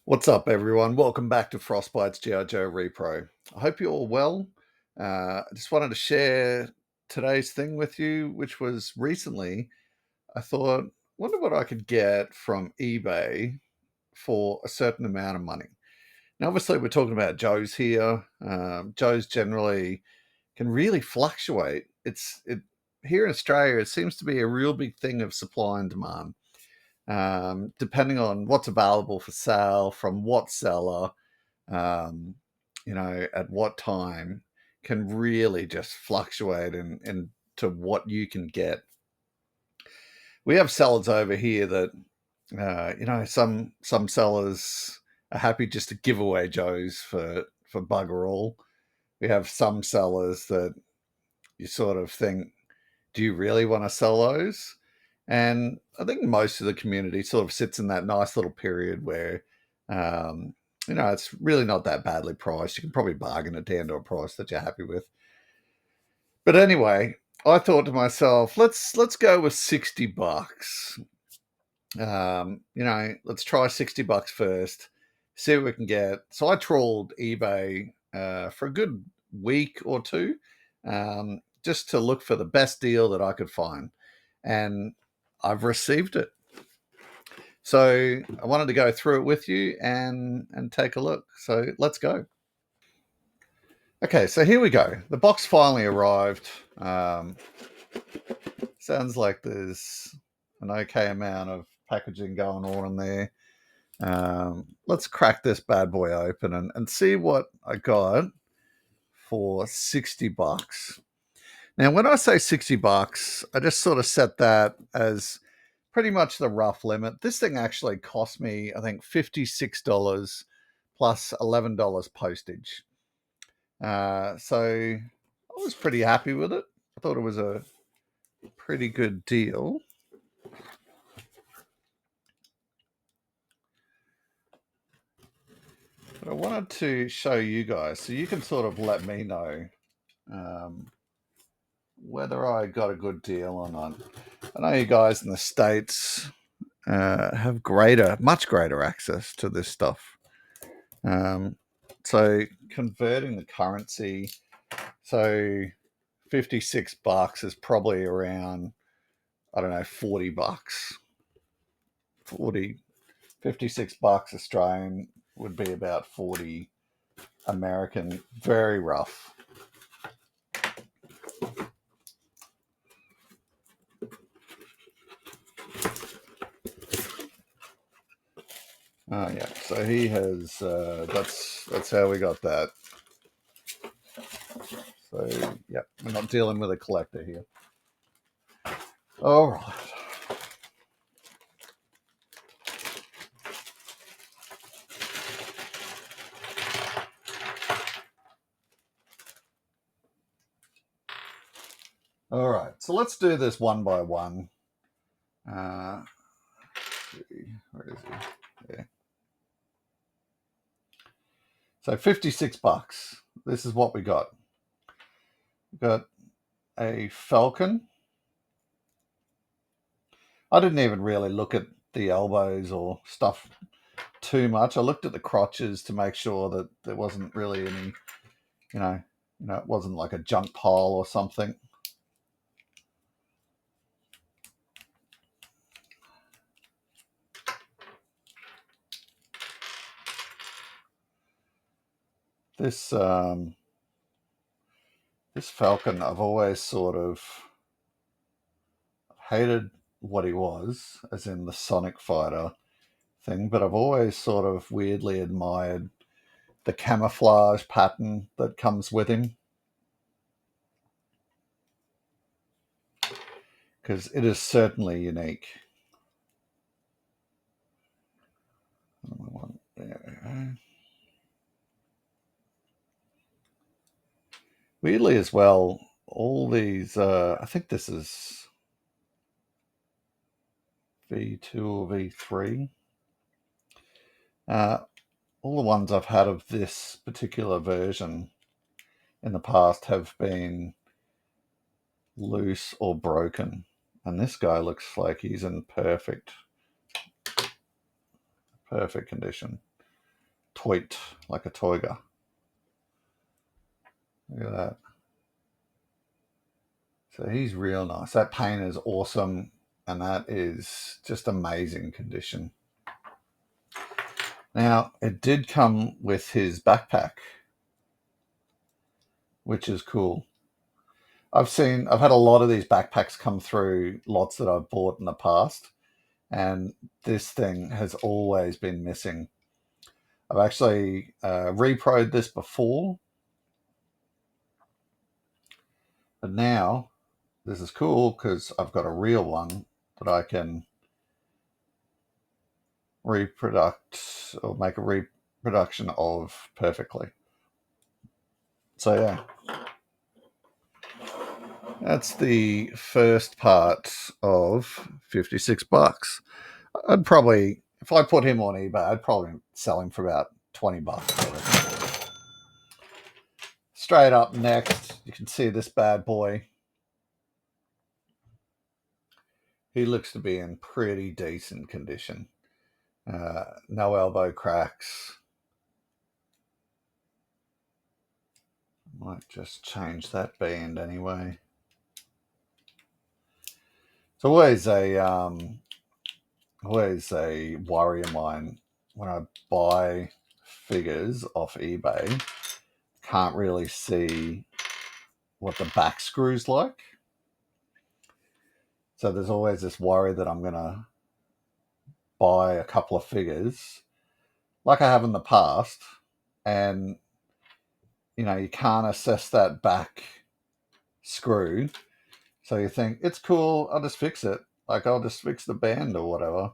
What's up, everyone? Welcome back to Frostbite's G.I. Joe Repro. I hope you're all well. I just wanted to share today's thing with you, which was recently I thought, wonder what I could get from eBay for a certain amount of money. Now, obviously, we're talking about Joes here. Joes generally can really fluctuate. It here in Australia. It seems to be a real big thing of supply and demand, depending on what's available for sale from what seller, um, at what time can really just fluctuate and to what you can get. We have sellers over here that, some sellers are happy just to give away Joes for bugger all. We have some sellers that you sort of think, do you really want to sell those? And I think most of the community sort of sits in that nice little period where, um, it's really not that badly priced. You can probably bargain it down to a price that you're happy with. But anyway, I thought to myself, let's go with $60. Let's try $60 first, see what we can get. So I trawled eBay for a good week or two, just to look for the best deal that I could find, and I've received it. So I wanted to go through it with you and take a look. So let's go. Okay, so here we go. The box finally arrived. Sounds like there's an okay amount of packaging going on in there. Let's crack this bad boy open and see what I got for $60. Now, when I say $60, I just sort of set that as pretty much the rough limit. This thing actually cost me, I think, $56 plus $11 postage. So I was pretty happy with it. I thought it was a pretty good deal. But I wanted to show you guys so you can sort of let me know um, whether I got a good deal or not. I know you guys in the States have much greater access to this stuff. Um, so converting the currency, so $56 is probably around, I don't know, $40. 40, $56 Australian would be about 40 American, very rough. Oh yeah, so he has. That's how we got that. So yeah, we're not dealing with a collector here. All right. All right. So let's do this one by one. Uh, where is he? Yeah. So $56. This is what we got. We got a falcon. I didn't even really look at the elbows or stuff too much. I looked at the crotches to make sure that there wasn't really any, you know, it wasn't like a junk pile or something. This this falcon, I've always sort of hated what he was, as in the Sonic Fighter thing, but I've always sort of weirdly admired the camouflage pattern that comes with him, because it is certainly unique. Weirdly, as well, all these, I think this is V2 or V3. All the ones I've had of this particular version in the past have been loose or broken. And this guy looks like he's in perfect condition. like a toiger. Look at that. So he's real nice. That paint is awesome, and that is just amazing condition. Now, it did come with his backpack, which is cool. I've had a lot of these backpacks come through lots that I've bought in the past, and this thing has always been missing. I've actually reproed this before, but now this is cool because I've got a real one that I can reproduct or make a reproduction of perfectly. So yeah, that's the first part of $56. I'd probably, if I put him on eBay, I'd probably sell him for about $20. Straight up next, you can see this bad boy. He looks to be in pretty decent condition. No elbow cracks. Might just change that band anyway. It's always a worry of mine when I buy figures off eBay. Can't really see what the back screw's like. So there's always this worry that I'm going to buy a couple of figures like I have in the past, and you can't assess that back screw. So you think, it's cool, I'll just fix it. Like, I'll just fix the band or whatever.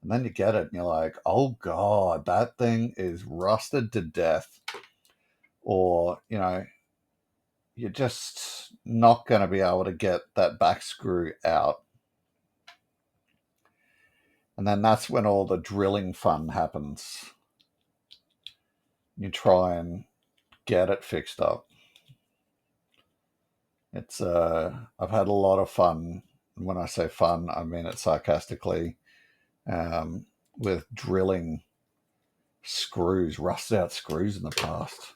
And then you get it and you're like, oh God, that thing is rusted to death. Or, you're just not going to be able to get that back screw out. And then that's when all the drilling fun happens. You try and get it fixed up. It's I've had a lot of fun. And when I say fun, I mean it sarcastically, with drilling screws, rusted out screws in the past.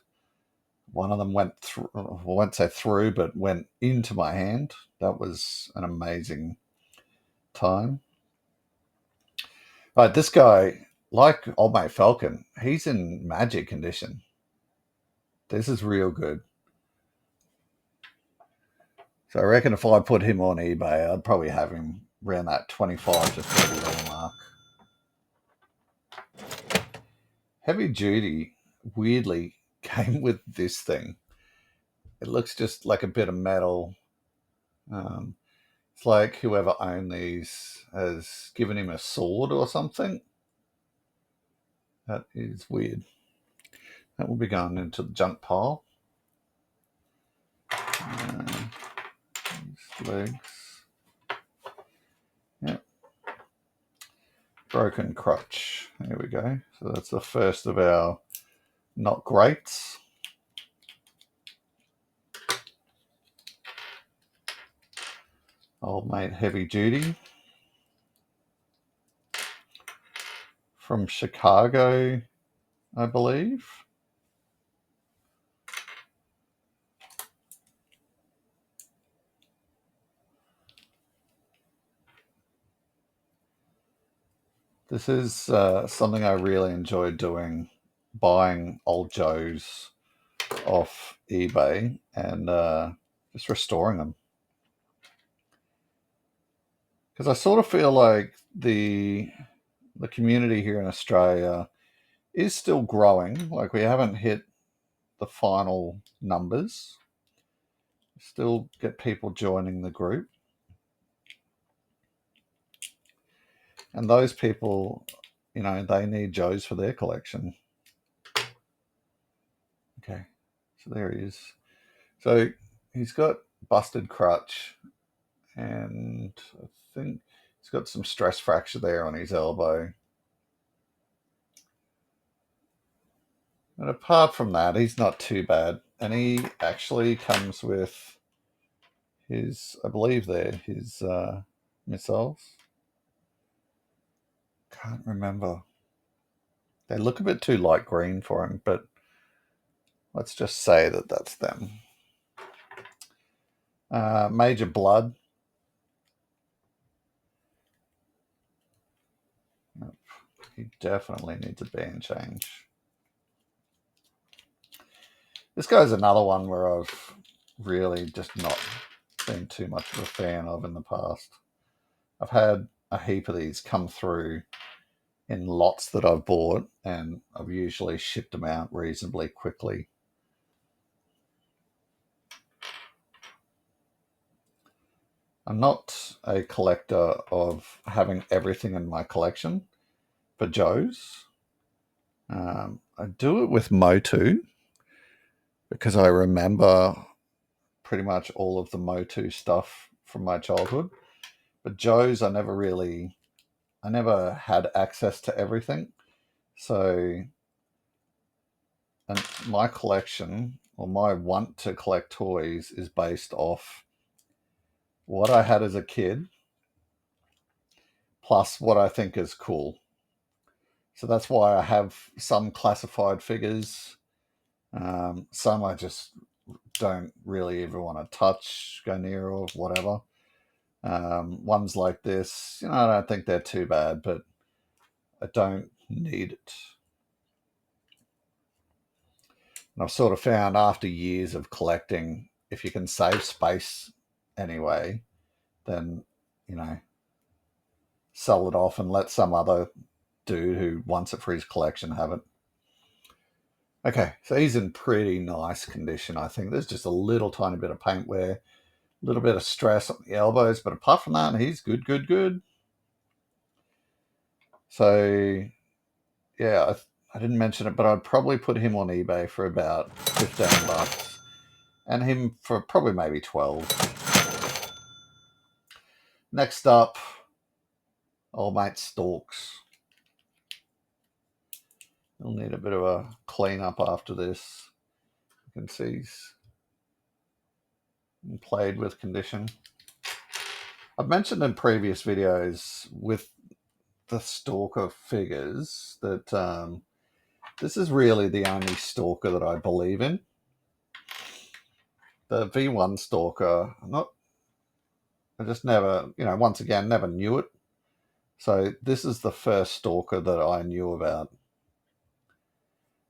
One of them went through, I won't say through, but went into my hand. That was an amazing time. Right, this guy, like old mate Falcon, he's in magic condition. This is real good. So I reckon if I put him on eBay, I'd probably have him around that $25 to $30 mark. Heavy Duty weirdly came with this thing. It looks just like a bit of metal. It's like whoever owned these has given him a sword or something. That is weird. That will be going into the junk pile. Legs. Yep. Broken crutch. There we go. So that's the first of our not greats. Old mate Heavy Duty. From Chicago, I believe. This is something I really enjoy doing, buying old Joes off eBay and just restoring them. Because I sort of feel like the community here in Australia is still growing. Like, we haven't hit the final numbers. Still get people joining the group. And those people, they need Joes for their collection. Okay, so there he is. So he's got busted crutch, and I think he's got some stress fracture there on his elbow. And apart from that, he's not too bad. And he actually comes with his, I believe his missiles. Can't remember. They look a bit too light green for him, but let's just say that that's them. Major Blood. He definitely needs a band change. This guy's another one where I've really just not been too much of a fan of in the past. I've had a heap of these come through in lots that I've bought, and I've usually shipped them out reasonably quickly. I'm not a collector of having everything in my collection for Joe's. I do it with Motu because I remember pretty much all of the Motu stuff from my childhood. But Joe's, I never had access to everything. So, and my collection or my want to collect toys is based off what I had as a kid plus what I think is cool. So that's why I have some classified figures. Some I just don't really ever want to touch, go near, or whatever. Ones like this, I don't think they're too bad, but I don't need it. And I've sort of found after years of collecting, if you can save space anyway, then, sell it off and let some other dude who wants it for his collection have it. Okay, so he's in pretty nice condition, I think. There's just a little tiny bit of paint wear, a little bit of stress on the elbows, but apart from that, he's good, good, good. So, yeah, I didn't mention it, but I'd probably put him on eBay for about $15 and him for probably maybe 12. Next up, old mate Storks. He'll need a bit of a clean up after this. You can see he's played with condition. I've mentioned in previous videos with the Stalker figures that this is really the only Stalker that I believe in. The V1 Stalker, I just never, once again, never knew it. So this is the first Stalker that I knew about.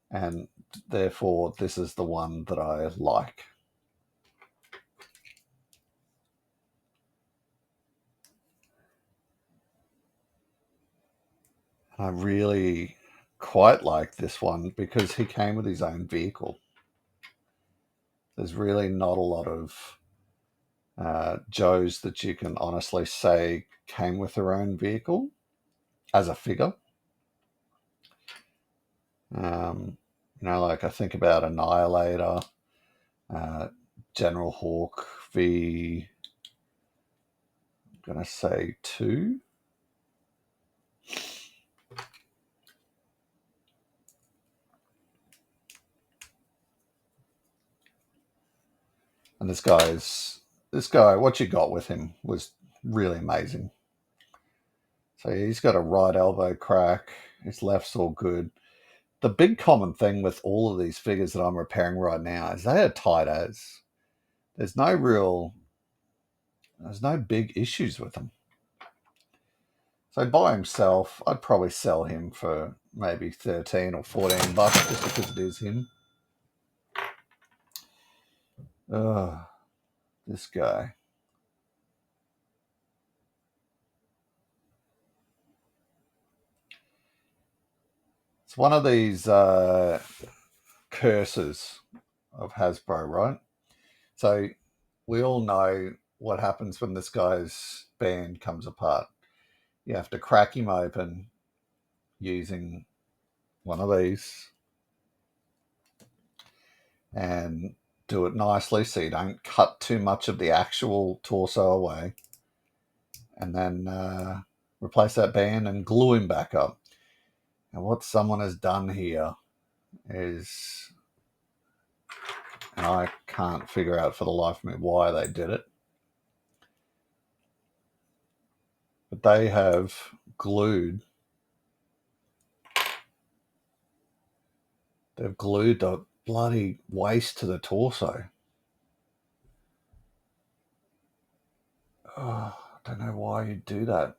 And therefore, this is the one that I like. I really quite like this one because he came with his own vehicle. There's really not a lot of Joes that you can honestly say came with their own vehicle as a figure. Like I think about Annihilator, General Hawk v. I'm going to say 2. And this guy, what you got with him was really amazing. So he's got a right elbow crack. His left's all good. The big common thing with all of these figures that I'm repairing right now is they are tight as. There's no big issues with them. So by himself, I'd probably sell him for maybe 13 or 14 bucks just because it is him. This guy. It's one of these curses of Hasbro, right? So we all know what happens when this guy's band comes apart. You have to crack him open using one of these and do it nicely so you don't cut too much of the actual torso away. And then replace that band and glue him back up. And what someone has done here is, and I can't figure out for the life of me why they did it, but they have glued They've glued the bloody waist to the torso. Oh, I don't know why you'd do that.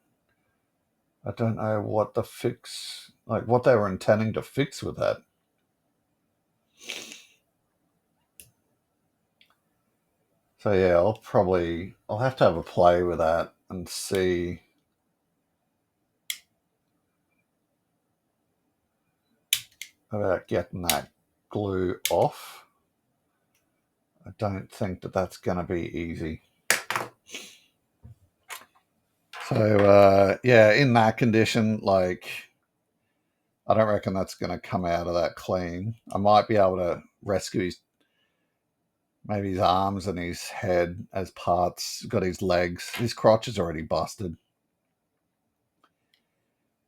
I don't know what the fix, like what they were intending to fix with that. So yeah, I'll have to have a play with that and see about getting that glue off. I don't think that that's going to be easy. So yeah, in that condition, like I don't reckon that's going to come out of that clean. I might be able to rescue maybe his arms and his head as parts. Got his legs. His crotch is already busted.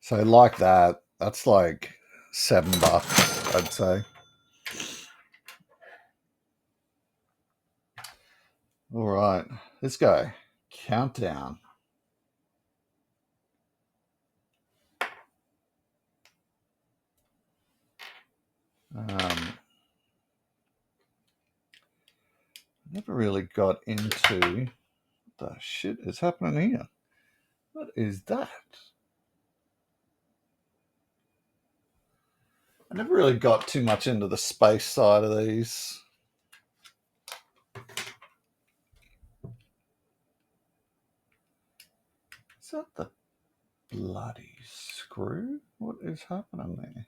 So like that, that's like $7, I'd say. All right, let's go. Countdown. Never really got into the shit is happening here. What is that? I never really got too much into the space side of these. Is that the bloody screw? What is happening there?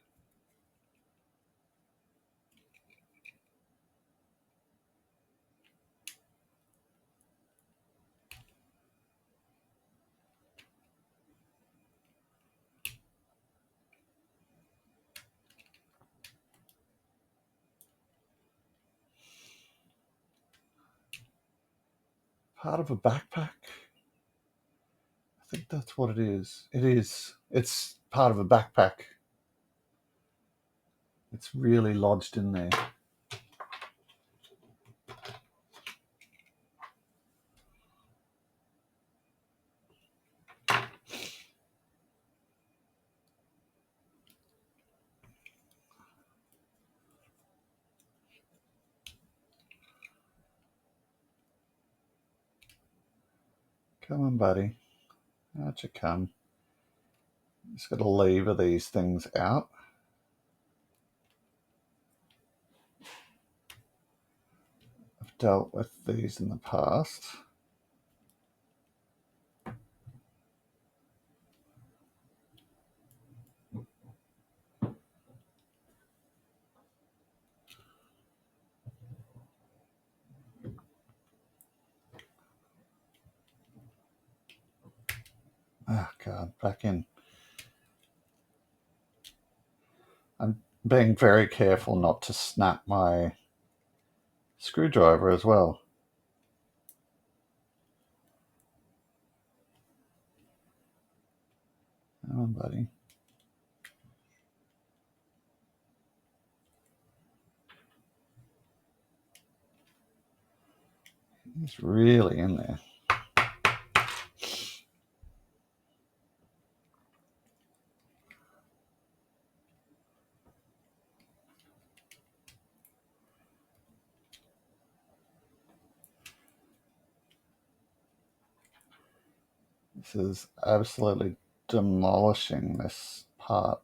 Part of a backpack? I think that's what it is. It is. It's part of a backpack. It's really lodged in there. Come on, buddy. How'd you come? Just got to lever these things out. I've dealt with these in the past. Oh, God, back in. I'm being very careful not to snap my screwdriver as well. Come on, buddy. It's really in there. This is absolutely demolishing this part.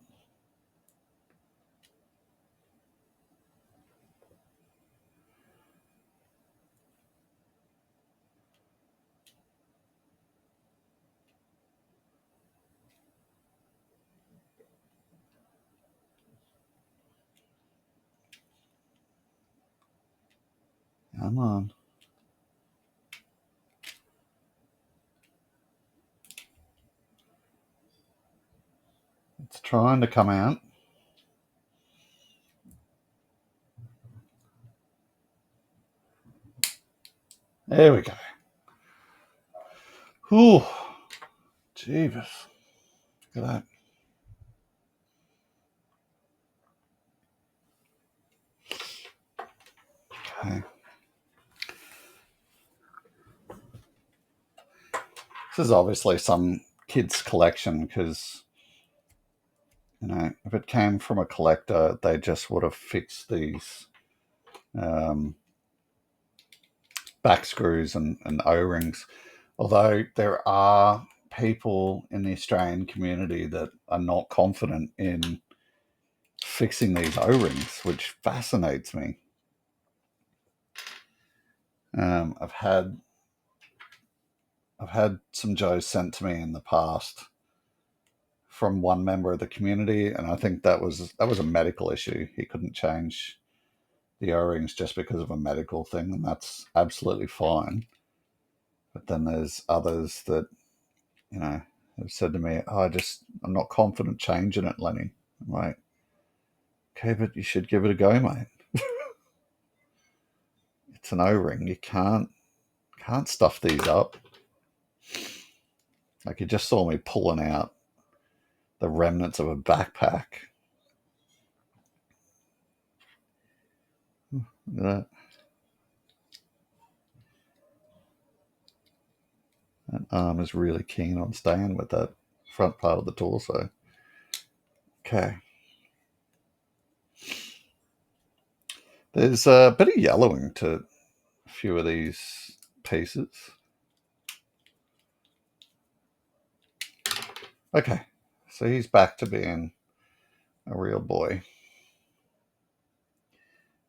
Come on. It's trying to come out. There we go. Whew. Jeebus. Look at that. Okay. This is obviously some kid's collection because if it came from a collector, they just would have fixed these back screws and O-rings. Although there are people in the Australian community that are not confident in fixing these O-rings, which fascinates me. I've had some Joes sent to me in the past from one member of the community, and I think that was a medical issue. He couldn't change the O-rings just because of a medical thing, and that's absolutely fine. But then there's others that, have said to me, "Oh, I'm not confident changing it, Lenny." I'm like, okay, but you should give it a go, mate. It's an O-ring. You can't stuff these up. Like, you just saw me pulling out the remnants of a backpack. Look at that. That arm is really keen on staying with that front part of the torso. Okay. There's a bit of yellowing to a few of these pieces. Okay. So he's back to being a real boy.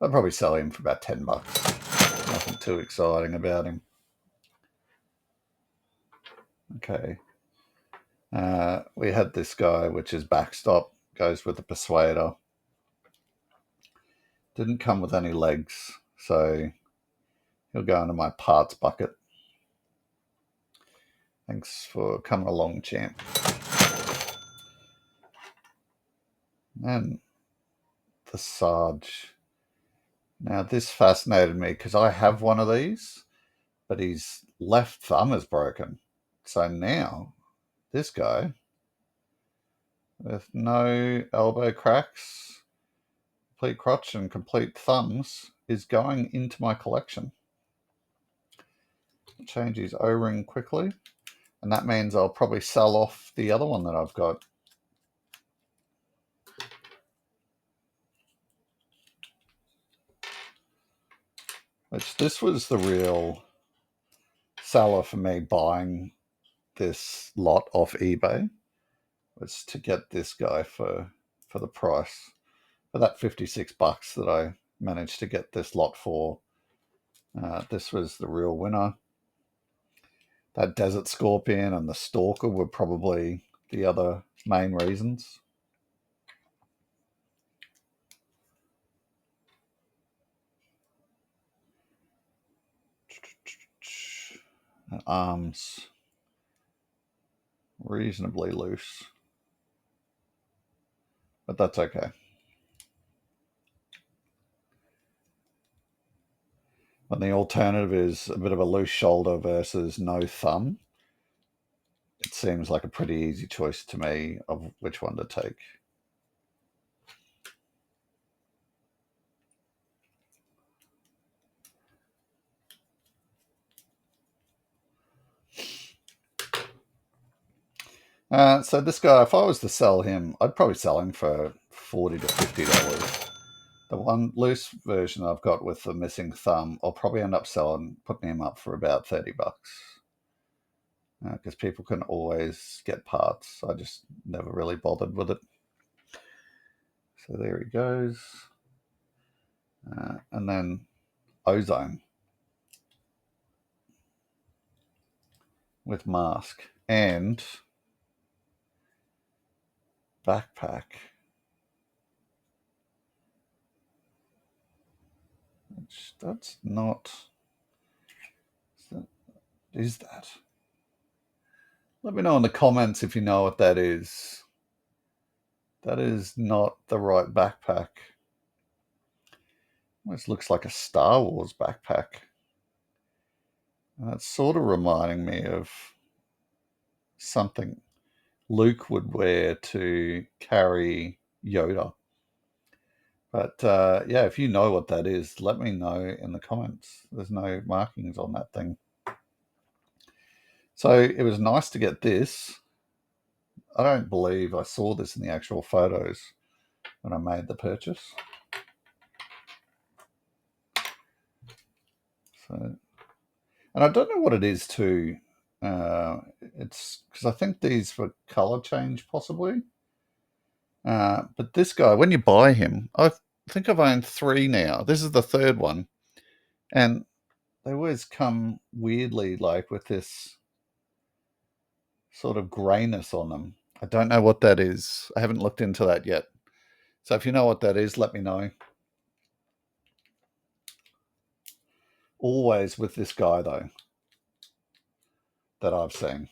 I'd probably sell him for about $10. Nothing too exciting about him. Okay. We had this guy, which is backstop, goes with the persuader. Didn't come with any legs, so he'll go into my parts bucket. Thanks for coming along, champ. And the Sarge. Now, this fascinated me because I have one of these, but his left thumb is broken. So now, this guy, with no elbow cracks, complete crotch, and complete thumbs, is going into my collection. Change his O-ring quickly, and that means I'll probably sell off the other one that I've got. Which, this was the real seller for me buying this lot off eBay, was to get this guy for the price, for that $56 that I managed to get this lot for. This was the real winner. That Desert Scorpion and the Stalker were probably the other main reasons. Arms reasonably loose, but that's okay. And the alternative is a bit of a loose shoulder versus no thumb. It seems like a pretty easy choice to me of which one to take. So this guy, if I was to sell him, I'd probably sell him for $40 to $50. The one loose version I've got with the missing thumb, I'll probably end up putting him up for about $30. Because people can always get parts. I just never really bothered with it. So there he goes. And then Ozone with mask and backpack. That's not. Is that? Let me know in the comments if you know what that is. That is not the right backpack. Almost looks like a Star Wars backpack. And that's sort of reminding me of something Luke would wear to carry Yoda. But yeah, if you know what that is, let me know in the comments. There's no markings on that thing. So it was nice to get this. I don't believe I saw this in the actual photos when I made the purchase. So, and I don't know what it is too. It's because I think these were color change possibly. But this guy, when you buy him, I think I've owned 3 now. This is the 3rd one, and they always come weirdly like with this sort of grayness on them. I don't know what that is. I haven't looked into that yet. So if you know what that is, let me know. Always with this guy though, that I've seen.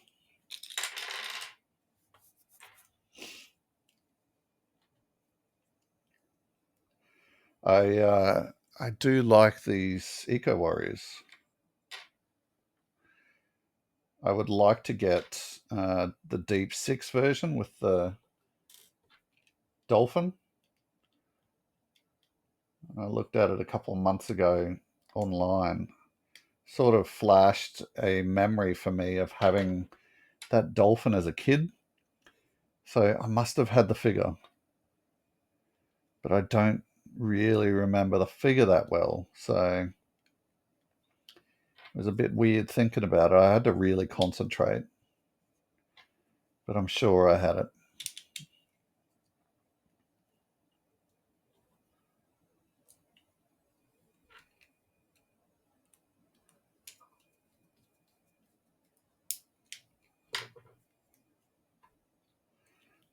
I do like these Eco Warriors. I would like to get the Deep 6 version with the dolphin. I looked at it a couple of months ago online. Sort of flashed a memory for me of having that dolphin as a kid. So I must have had the figure, but I don't really remember the figure that well. So it was a bit weird thinking about it. I had to really concentrate, but I'm sure I had it.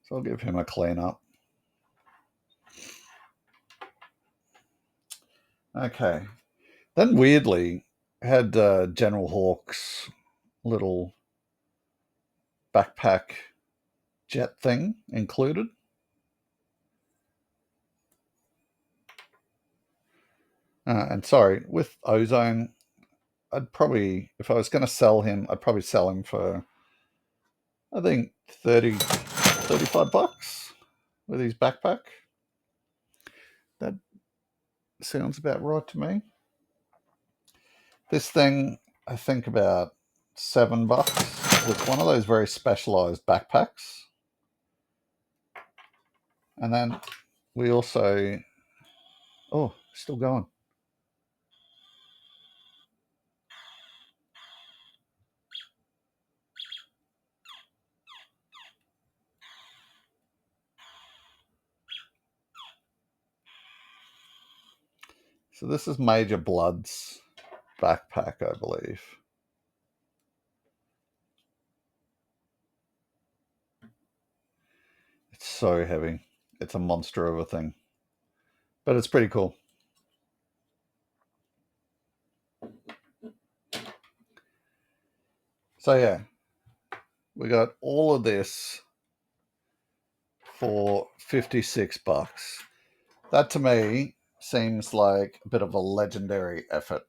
So I'll give him a clean up. Okay. Then weirdly, had General Hawk's little backpack jet thing included. And sorry, with Ozone, I'd probably, if I was going to sell him, I'd probably sell him for, I think, 35 bucks with his backpack. That sounds about right to me. This thing, I think about $7. It's one of those very specialized backpacks. And then we also, oh, still going. So this is Major Blood's backpack, I believe. It's so heavy. It's a monster of a thing. But it's pretty cool. So yeah, we got all of this for 56 bucks. That to me seems like a bit of a legendary effort.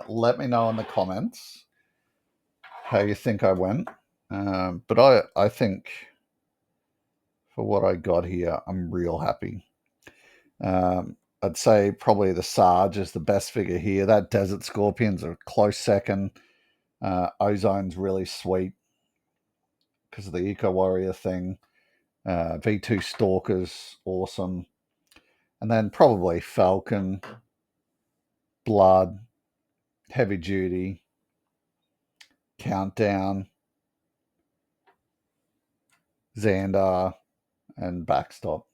Let me know in the comments how you think I went. But I think for what I got here, I'm real happy. I'd say probably the Sarge is the best figure here. That Desert Scorpion's a close second. Ozone's really sweet because of the Eco Warrior thing. V2 Stalker's awesome. And then probably Falcon, Blood, Heavy Duty, Countdown, Xandar, and Backstop.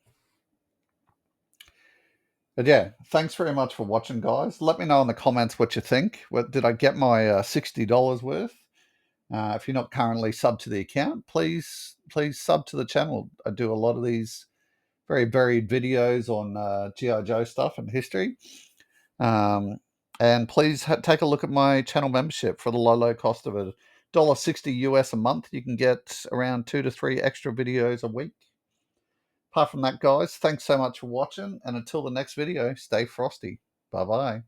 But yeah, thanks very much for watching, guys. Let me know in the comments what you think. Did I get my $60 worth? If you're not currently subbed to the account, please sub to the channel. I do a lot of these very varied videos on G.I. Joe stuff and history. And please take a look at my channel membership for the low cost of $1.60 US a month. You can get around 2 to 3 extra videos a week. Apart from that, guys, thanks so much for watching. And until the next video, stay frosty. Bye-bye.